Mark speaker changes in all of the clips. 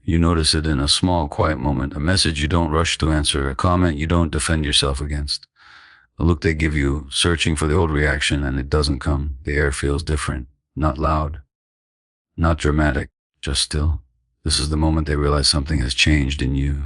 Speaker 1: You notice it in a small, quiet moment, a message you don't rush to answer, a comment you don't defend yourself against, a look they give you, searching for the old reaction, and it doesn't come. The air feels different, not loud, not dramatic, just still. This is the moment they realize something has changed in you.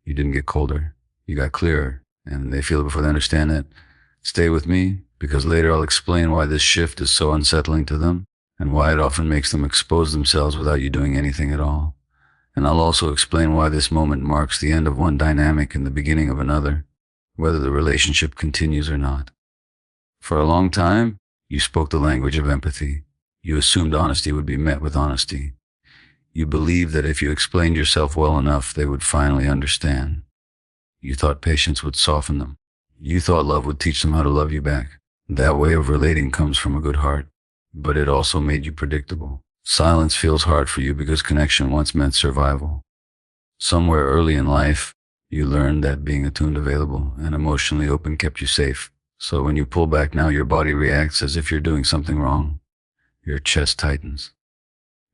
Speaker 1: You didn't get colder, you got clearer, and they feel it before they understand it. Stay with me, because later I'll explain why this shift is so unsettling to them, and why it often makes them expose themselves without you doing anything at all. And I'll also explain why this moment marks the end of one dynamic and the beginning of another, whether the relationship continues or not. For a long time, you spoke the language of empathy. You assumed honesty would be met with honesty. You believed that if you explained yourself well enough, they would finally understand. You thought patience would soften them. You thought love would teach them how to love you back. That way of relating comes from a good heart, but it also made you predictable. Silence feels hard for you because connection once meant survival. Somewhere early in life, you learned that being attuned, available, and emotionally open kept you safe. So when you pull back now, your body reacts as if you're doing something wrong. Your chest tightens.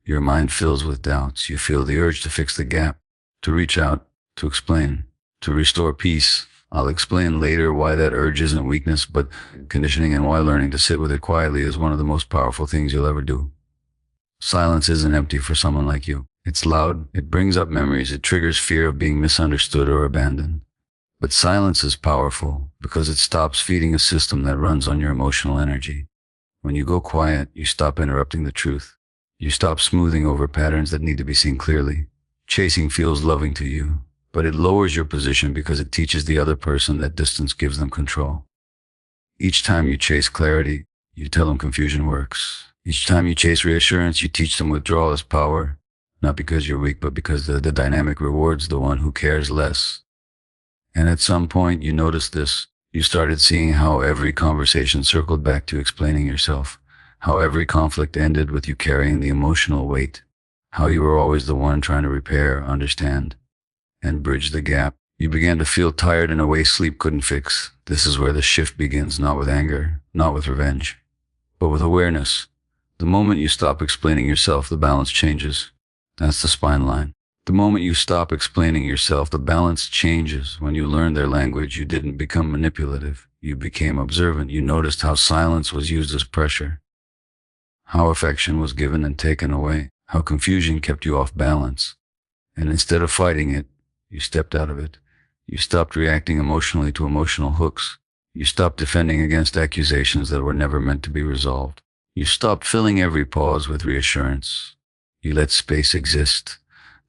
Speaker 1: Your mind fills with doubts. You feel the urge to fix the gap, to reach out, to explain, to restore peace. I'll explain later why that urge isn't weakness, but conditioning, and why learning to sit with it quietly is one of the most powerful things you'll ever do. Silence isn't empty for someone like you. It's loud, it brings up memories, it triggers fear of being misunderstood or abandoned. But silence is powerful because it stops feeding a system that runs on your emotional energy. When you go quiet, you stop interrupting the truth. You stop smoothing over patterns that need to be seen clearly. Chasing feels loving to you, but it lowers your position because it teaches the other person that distance gives them control. Each time you chase clarity, you tell them confusion works. Each time you chase reassurance, you teach them withdrawal is power, not because you're weak, but because the dynamic rewards the one who cares less. And at some point, you noticed this. You started seeing how every conversation circled back to explaining yourself, how every conflict ended with you carrying the emotional weight, how you were always the one trying to repair, understand, and bridge the gap. You began to feel tired in a way sleep couldn't fix. This is where the shift begins, not with anger, not with revenge, but with awareness. The moment you stop explaining yourself, the balance changes. That's the spine line. The moment you stop explaining yourself, the balance changes. When you learned their language, you didn't become manipulative. You became observant. You noticed how silence was used as pressure, how affection was given and taken away, how confusion kept you off balance. And instead of fighting it, you stepped out of it. You stopped reacting emotionally to emotional hooks. You stopped defending against accusations that were never meant to be resolved. You stopped filling every pause with reassurance. You let space exist.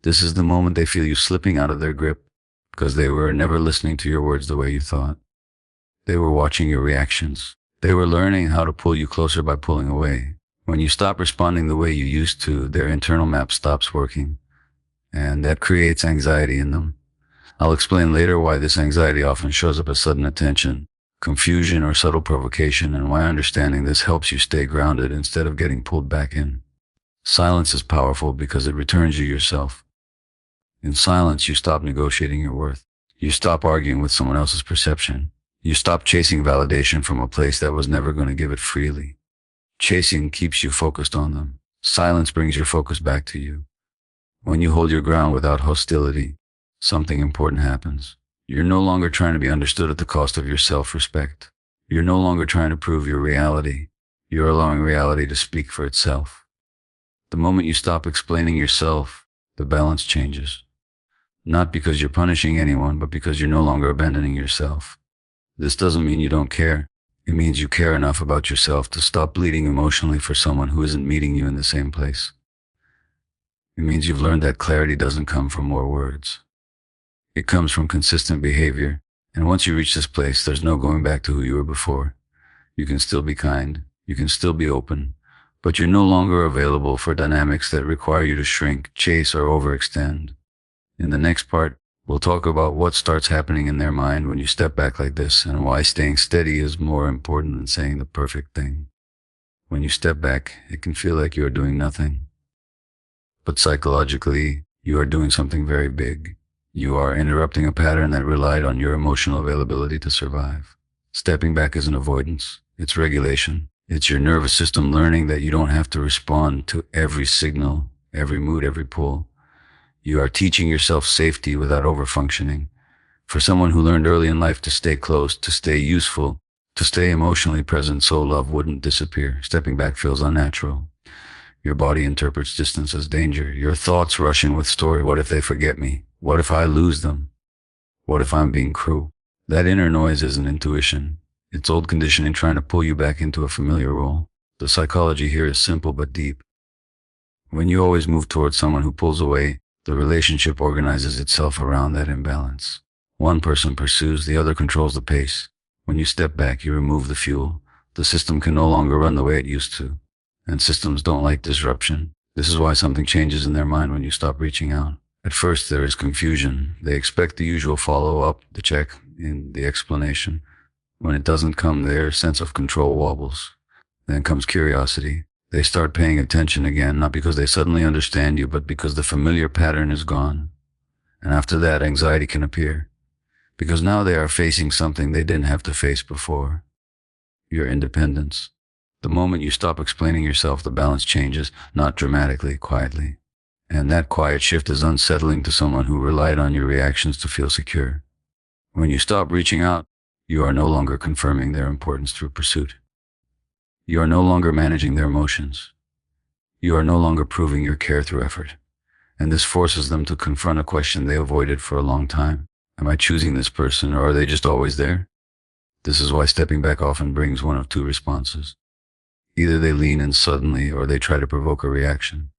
Speaker 1: This is the moment they feel you slipping out of their grip, because they were never listening to your words the way you thought. They were watching your reactions. They were learning how to pull you closer by pulling away. When you stop responding the way you used to, their internal map stops working, and that creates anxiety in them. I'll explain later why this anxiety often shows up as sudden attention, confusion, or subtle provocation, and why understanding this helps you stay grounded instead of getting pulled back in. Silence is powerful because it returns you yourself. In silence, you stop negotiating your worth. You stop arguing with someone else's perception. You stop chasing validation from a place that was never going to give it freely. Chasing keeps you focused on them. Silence brings your focus back to you. When you hold your ground without hostility, something important happens. You're no longer trying to be understood at the cost of your self-respect. You're no longer trying to prove your reality. You're allowing reality to speak for itself. The moment you stop explaining yourself, the balance changes. Not because you're punishing anyone, but because you're no longer abandoning yourself. This doesn't mean you don't care. It means you care enough about yourself to stop bleeding emotionally for someone who isn't meeting you in the same place. It means you've learned that clarity doesn't come from more words. It comes from consistent behavior, and once you reach this place, there's no going back to who you were before. You can still be kind, you can still be open, but you're no longer available for dynamics that require you to shrink, chase, or overextend. In the next part, we'll talk about what starts happening in their mind when you step back like this, and why staying steady is more important than saying the perfect thing. When you step back, it can feel like you are doing nothing. But psychologically, you are doing something very big. You are interrupting a pattern that relied on your emotional availability to survive. Stepping back isn't avoidance, it's regulation. It's your nervous system learning that you don't have to respond to every signal, every mood, every pull. You are teaching yourself safety without overfunctioning. For someone who learned early in life to stay close, to stay useful, to stay emotionally present so love wouldn't disappear, stepping back feels unnatural. Your body interprets distance as danger. Your thoughts rush in with story. What if they forget me? What if I lose them? What if I'm being cruel? That inner noise isn't intuition. It's old conditioning trying to pull you back into a familiar role. The psychology here is simple but deep. When you always move towards someone who pulls away, the relationship organizes itself around that imbalance. One person pursues, the other controls the pace. When you step back, you remove the fuel. The system can no longer run the way it used to. And systems don't like disruption. This is why something changes in their mind when you stop reaching out. At first, there is confusion. They expect the usual follow-up, the check, and the explanation. When it doesn't come, their sense of control wobbles. Then comes curiosity. They start paying attention again, not because they suddenly understand you, but because the familiar pattern is gone. And after that, anxiety can appear. Because now they are facing something they didn't have to face before. Your independence. The moment you stop explaining yourself, the balance changes, not dramatically, quietly. And that quiet shift is unsettling to someone who relied on your reactions to feel secure. When you stop reaching out, you are no longer confirming their importance through pursuit. You are no longer managing their emotions. You are no longer proving your care through effort. And this forces them to confront a question they avoided for a long time. Am I choosing this person, or are they just always there? This is why stepping back often brings one of two responses. Either they lean in suddenly, or they try to provoke a reaction.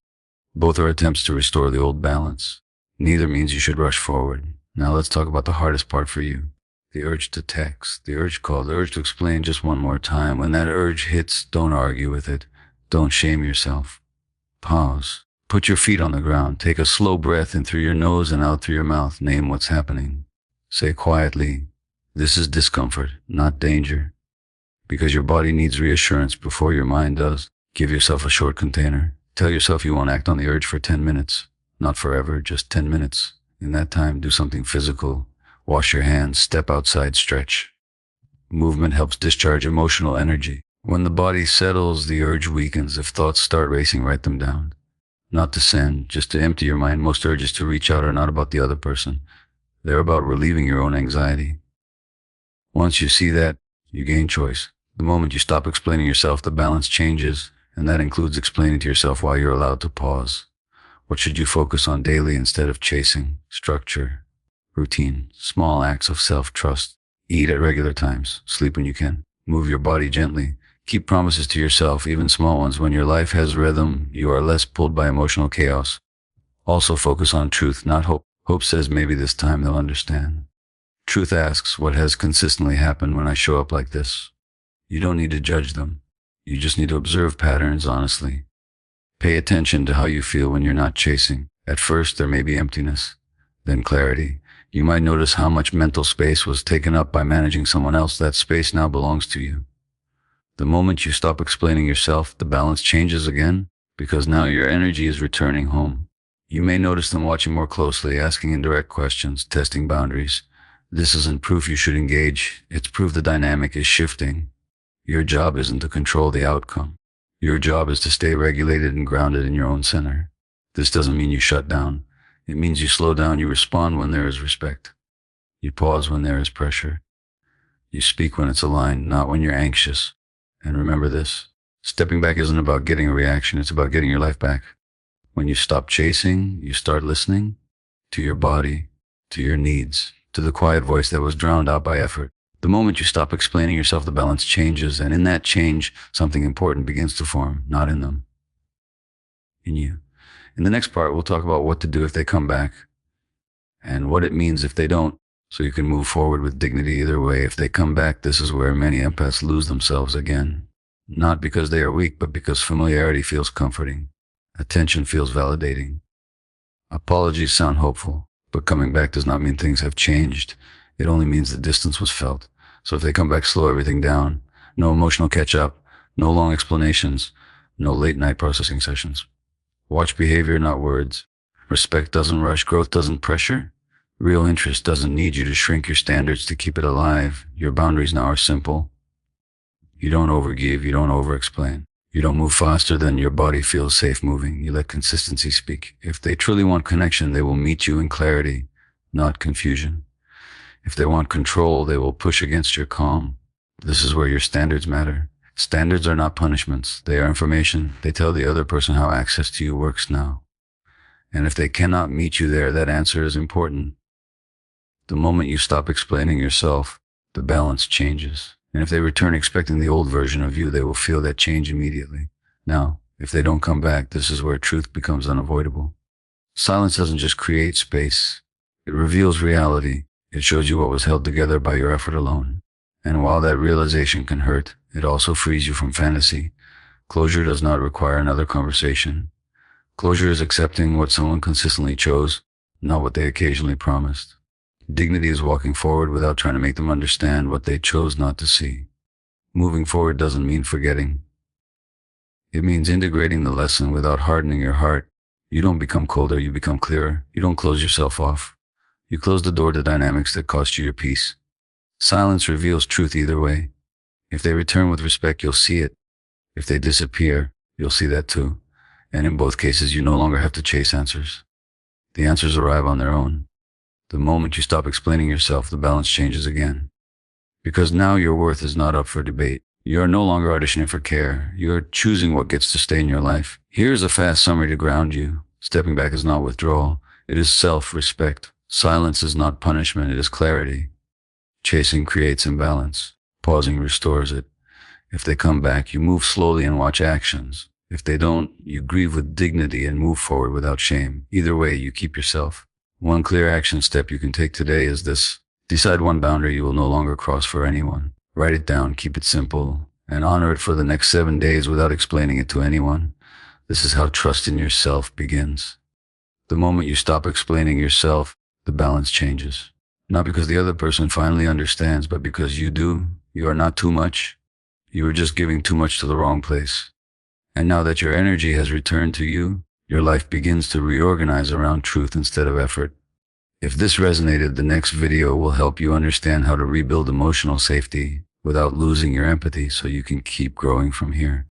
Speaker 1: Both are attempts to restore the old balance. Neither means you should rush forward. Now let's talk about the hardest part for you. The urge to text, the urge call, the urge to explain just one more time. When that urge hits, don't argue with it. Don't shame yourself. Pause. Put your feet on the ground. Take a slow breath in through your nose and out through your mouth. Name what's happening. Say quietly, this is discomfort, not danger. Because your body needs reassurance before your mind does. Give yourself a short container. Tell yourself you won't act on the urge for 10 minutes. Not forever, just 10 minutes. In that time, do something physical. Wash your hands, step outside, stretch. Movement helps discharge emotional energy. When the body settles, the urge weakens. If thoughts start racing, write them down. Not to send, just to empty your mind. Most urges to reach out are not about the other person. They're about relieving your own anxiety. Once you see that, you gain choice. The moment you stop explaining yourself, the balance changes, and that includes explaining to yourself why you're allowed to pause. What should you focus on daily instead of chasing? Structure, routine, small acts of self-trust. Eat at regular times, sleep when you can. Move your body gently. Keep promises to yourself, even small ones. When your life has rhythm, you are less pulled by emotional chaos. Also focus on truth, not hope. Hope says maybe this time they'll understand. Truth asks, what has consistently happened when I show up like this? You don't need to judge them. You just need to observe patterns honestly. Pay attention to how you feel when you're not chasing. At first, there may be emptiness, then clarity. You might notice how much mental space was taken up by managing someone else. That space now belongs to you. The moment you stop explaining yourself, the balance changes again, because now your energy is returning home. You may notice them watching more closely, asking indirect questions, testing boundaries. This isn't proof you should engage. It's proof the dynamic is shifting. Your job isn't to control the outcome. Your job is to stay regulated and grounded in your own center. This doesn't mean you shut down. It means you slow down. You respond when there is respect. You pause when there is pressure. You speak when it's aligned, not when you're anxious. And remember this, stepping back isn't about getting a reaction. It's about getting your life back. When you stop chasing, you start listening to your body, to your needs, to the quiet voice that was drowned out by effort. The moment you stop explaining yourself, the balance changes, and in that change, something important begins to form, not in them, in you. In the next part, we'll talk about what to do if they come back, and what it means if they don't, so you can move forward with dignity either way. If they come back, this is where many empaths lose themselves again. Not because they are weak, but because familiarity feels comforting. Attention feels validating. Apologies sound hopeful, but coming back does not mean things have changed. It only means the distance was felt. So if they come back, slow everything down. No emotional catch-up, no long explanations, no late-night processing sessions. Watch behavior, not words. Respect doesn't rush, growth doesn't pressure. Real interest doesn't need you to shrink your standards to keep it alive. Your boundaries now are simple. You don't overgive, you don't over-explain. You don't move faster than your body feels safe moving. You let consistency speak. If they truly want connection, they will meet you in clarity, not confusion. If they want control, they will push against your calm. This is where your standards matter. Standards are not punishments. They are information. They tell the other person how access to you works now. And if they cannot meet you there, that answer is important. The moment you stop explaining yourself, the balance changes. And if they return expecting the old version of you, they will feel that change immediately. Now, if they don't come back, this is where truth becomes unavoidable. Silence doesn't just create space. It reveals reality. It shows you what was held together by your effort alone. And while that realization can hurt, it also frees you from fantasy. Closure does not require another conversation. Closure is accepting what someone consistently chose, not what they occasionally promised. Dignity is walking forward without trying to make them understand what they chose not to see. Moving forward doesn't mean forgetting. It means integrating the lesson without hardening your heart. You don't become colder, you become clearer. You don't close yourself off. You close the door to dynamics that cost you your peace. Silence reveals truth either way. If they return with respect, you'll see it. If they disappear, you'll see that too. And in both cases, you no longer have to chase answers. The answers arrive on their own. The moment you stop explaining yourself, the balance changes again. Because now your worth is not up for debate. You are no longer auditioning for care. You are choosing what gets to stay in your life. Here's a fast summary to ground you. Stepping back is not withdrawal. It is self-respect. Silence is not punishment. It is clarity. Chasing creates imbalance. Pausing restores it. If they come back, you move slowly and watch actions. If they don't, you grieve with dignity and move forward without shame. Either way, you keep yourself. One clear action step you can take today is this. Decide one boundary you will no longer cross for anyone. Write it down, keep it simple, and honor it for the next 7 days without explaining it to anyone. This is how trust in yourself begins. The moment you stop explaining yourself, the balance changes. Not because the other person finally understands, but because you do. You are not too much. You are just giving too much to the wrong place. And now that your energy has returned to you, your life begins to reorganize around truth instead of effort. If this resonated, the next video will help you understand how to rebuild emotional safety without losing your empathy so you can keep growing from here.